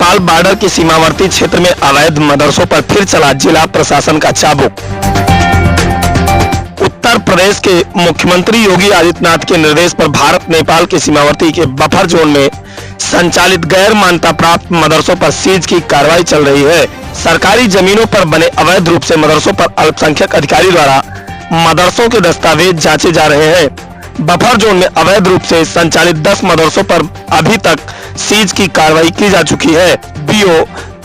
Nepal border के सीमावर्ती क्षेत्र में अवैध मदरसों पर फिर चला जिला प्रशासन का चाबुक। उत्तर प्रदेश के मुख्यमंत्री योगी आदित्यनाथ के निर्देश पर भारत नेपाल के सीमावर्ती के बफर जोन में संचालित गैर मान्यता प्राप्त मदरसों पर सीज की कार्रवाई चल रही है। सरकारी जमीनों पर बने अवैध रूप से मदरसों पर अल्पसंख्यक अधिकारी द्वारा मदरसों के दस्तावेज जांचे जा रहे हैं। बफर जोन में अवैध रूप से संचालित 10 मदरसों पर अभी तक सीज की कार्रवाई की जा चुकी है। बीओ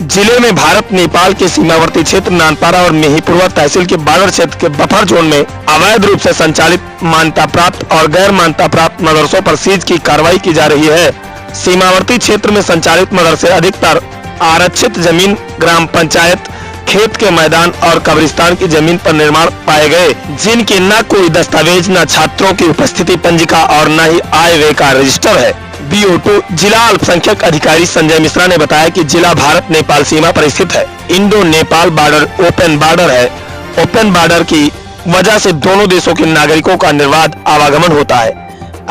जिले में भारत नेपाल के सीमावर्ती क्षेत्र नानपारा और मेहीपुरवा तहसील के बॉर्डर क्षेत्र के बफर जोन में अवैध रूप से संचालित मान्यता प्राप्त और गैर मान्यता प्राप्त मदरसों पर सीज की कार्रवाई की जा रही है। सीमावर्ती क्षेत्र में संचालित मदरसे अधिकतर आरक्षित जमीन, ग्राम पंचायत, खेत के मैदान और कब्रिस्तान की जमीन पर निर्माण पाए गए, जिनके न कोई दस्तावेज, न छात्रों की उपस्थिति पंजिका और न ही आय व्यय का रजिस्टर है। BO2 जिला अल्पसंख्यक अधिकारी संजय मिश्रा ने बताया कि जिला भारत नेपाल सीमा पर स्थित है। Indo Nepal border open border है। ओपन बॉर्डर की वजह से दोनों देशों के नागरिकों का निर्बाध आवागमन होता है।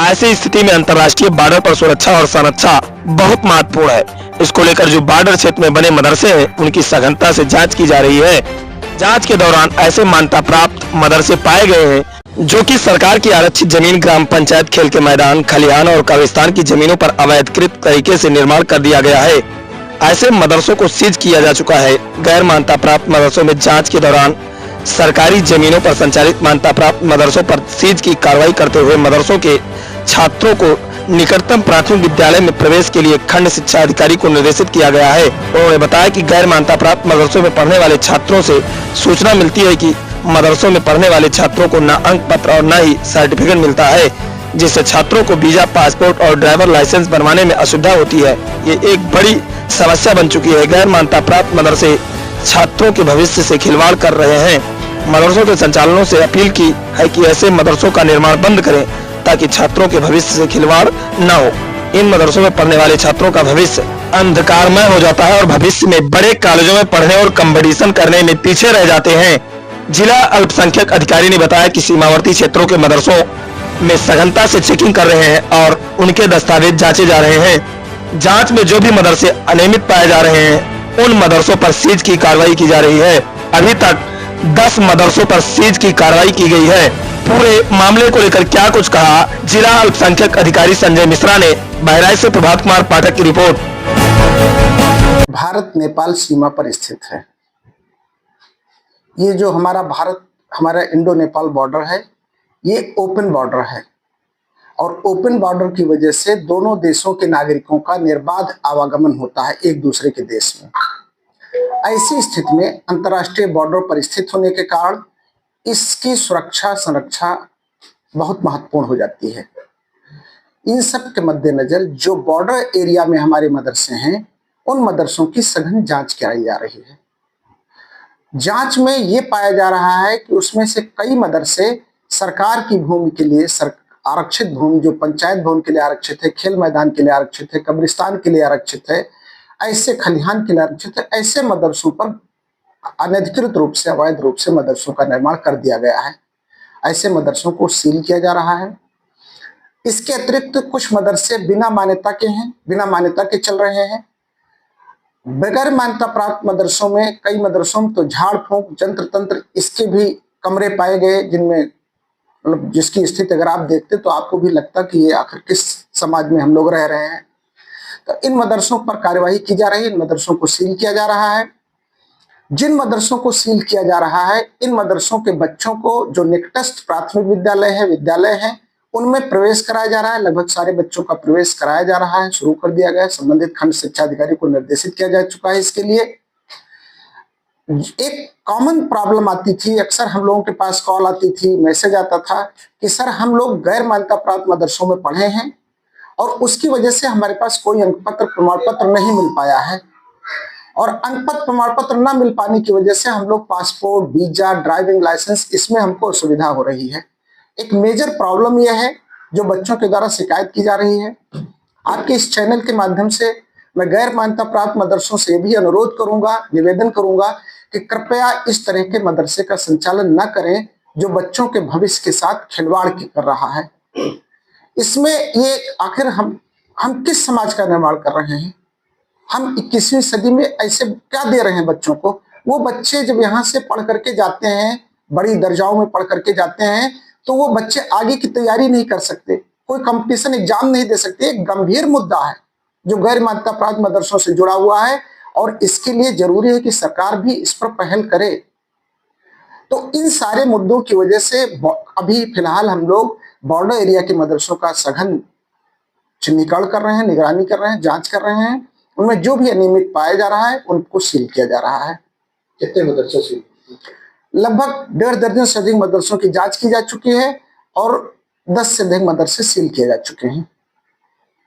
ऐसी स्थिति में अंतर्राष्ट्रीय बॉर्डर पर सुरक्षा और संरक्षा बहुत महत्वपूर्ण है। इसको लेकर जो बॉर्डर क्षेत्र में बने मदरसे हैं, उनकी सघनता से जांच की जा रही है। जांच के दौरान ऐसे मान्यता प्राप्त मदरसे पाए गए हैं जो कि सरकार की आरक्षित जमीन, ग्राम पंचायत, खेल के मैदान, खलिहान और कब्रिस्तान की जमीनों पर अवैधकृत तरीके से निर्माण कर दिया गया है। ऐसे मदरसों को सीज किया जा चुका है। गैर मान्यता प्राप्त मदरसों में जाँच के दौरान सरकारी जमीनों पर संचालित मान्यता प्राप्त मदरसों पर सीज की कार्रवाई करते हुए मदरसों के छात्रों को निकटतम प्राथमिक विद्यालय में प्रवेश के लिए खंड शिक्षा अधिकारी को निर्देशित किया गया है। उन्होंने बताया कि गैर मान्यता प्राप्त मदरसों में पढ़ने वाले छात्रों से सूचना मिलती है कि मदरसों में पढ़ने वाले छात्रों को न अंक पत्र और न ही सर्टिफिकेट मिलता है, जिससे छात्रों को वीजा, पासपोर्ट और ड्राइवर लाइसेंस बनवाने में असुविधा होती है। ये एक बड़ी समस्या बन चुकी है। गैर मान्यता प्राप्त मदरसे छात्रों के भविष्य से खिलवाड़ कर रहे हैं। मदरसों के संचालकों से अपील की है कि ऐसे मदरसों का निर्माण बंद करें ताकि छात्रों के भविष्य से खिलवाड़ न हो। इन मदरसों में पढ़ने वाले छात्रों का भविष्य अंधकारमय हो जाता है और भविष्य में बड़े कॉलेजों में पढ़ने और कंपटीशन करने में पीछे रह जाते हैं। जिला अल्पसंख्यक अधिकारी ने बताया कि सीमावर्ती क्षेत्रों के मदरसों में सघनता से चेकिंग कर रहे हैं और उनके दस्तावेज जांचे जा रहे हैं। जांच में जो भी मदरसे अनियमित पाए जा रहे हैं, उन मदरसों पर सीज की कार्रवाई की जा रही है। अभी तक 10 मदरसों पर सीज की कार्रवाई की गई है। पूरे मामले को लेकर क्या कुछ कहा जिला अल्पसंख्यक अधिकारी संजय मिश्रा ने। बहराइच से प्रभात कुमार पाठक की रिपोर्ट। भारत नेपाल सीमा पर स्थित है। ये जो हमारा इंडो नेपाल बॉर्डर है, ये ओपन बॉर्डर है और ओपन बॉर्डर की वजह से दोनों देशों के नागरिकों का निर्बाध आवागमन होता है एक दूसरे के देश में। ऐसी स्थिति में अंतर्राष्ट्रीय बॉर्डर पर स्थित होने के कारण इसकी सुरक्षा संरक्षा बहुत महत्वपूर्ण हो जाती है। इन सब के मद्देनजर जो बॉर्डर एरिया में हमारे मदरसे हैं, उन मदरसों की सघन जांच कराई जा रही है। जांच में ये पाया जा रहा है कि उसमें से कई मदरसे सरकार की भूमि के लिए, आरक्षित भूमि जो पंचायत भवन के लिए आरक्षित है, खेल मैदान के लिए आरक्षित है, कब्रिस्तान के लिए आरक्षित है, ऐसे खलिहान के लिए आरक्षित है, ऐसे मदरसों पर अनधिकृत रूप से, अवैध रूप से मदरसों का निर्माण कर दिया गया है। ऐसे मदरसों को सील किया जा रहा है। इसके अतिरिक्त कुछ मदरसे बिना मान्यता के हैं, बिना मान्यता के चल रहे हैं। बगैर मान्यता प्राप्त मदरसों में, कई मदरसों में तो झाड़ फूंक, जंत्र तंत्र इसके भी कमरे पाए गए, जिनमें मतलब जिसकी स्थिति अगर आप देखते तो आपको भी लगता कि ये आखिर किस समाज में हम लोग रह रहे हैं। तो इन मदरसों पर कार्यवाही की जा रही है। इन मदरसों को सील किया जा रहा है। जिन मदरसों को सील किया जा रहा है, इन मदरसों के बच्चों को जो निकटस्थ प्राथमिक विद्यालय है, उनमें प्रवेश कराया जा रहा है। लगभग सारे बच्चों का प्रवेश कराया जा रहा है, शुरू कर दिया गया है। संबंधित खंड शिक्षा अधिकारी को निर्देशित किया जा चुका है। इसके लिए एक कॉमन प्रॉब्लम आती थी, अक्सर हम लोगों के पास कॉल आती थी, मैसेज आता था कि सर हम लोग गैर मान्यता प्राप्त मदरसों में पढ़े हैं और उसकी वजह से हमारे पास कोई अंक पत्र, प्रमाण पत्र नहीं मिल पाया है और अंक पत्र, प्रमाण पत्र न मिल पाने की वजह से हम लोग पासपोर्ट, वीजा, ड्राइविंग लाइसेंस, इसमें हमको असुविधा हो रही है। एक मेजर प्रॉब्लम यह है जो बच्चों के द्वारा शिकायत की जा रही है। आपके इस चैनल के माध्यम से मैं गैर मान्यता प्राप्त मदरसों से भी अनुरोध करूंगा, निवेदन करूंगा कि कृपया इस तरह के मदरसे का संचालन न करें जो बच्चों के भविष्य के साथ खिलवाड़ कर रहा है। इसमें ये आखिर हम किस समाज का निर्माण कर रहे हैं? हम 21वीं सदी में ऐसे क्या दे रहे हैं बच्चों को? वो बच्चे जब यहाँ से पढ़ करके जाते हैं, बड़ी दर्जाओं में पढ़ करके जाते हैं, तो वो बच्चे आगे की तैयारी नहीं कर सकते, कोई कंपटीशन एग्जाम नहीं दे सकते। एक गंभीर मुद्दा है जो गैर मान्यता प्राप्त मदरसों से जुड़ा हुआ है, और इसके लिए जरूरी है कि सरकार भी इस पर पहल करे। तो इन सारे मुद्दों की वजह से अभी फिलहाल हम लोग बॉर्डर एरिया के मदरसों का सघन चिन्हीकरण कर रहे हैं, निगरानी कर रहे हैं, जांच कर रहे हैं। उनमें जो भी अनियमित पाया जा रहा है उनको सील किया जा रहा है। कितने मदरसे सील? लगभग 1.5 दर्जन से अधिक मदरसों की जांच की जा चुकी है और 10 से अधिक मदरसे सील किए जा चुके हैं।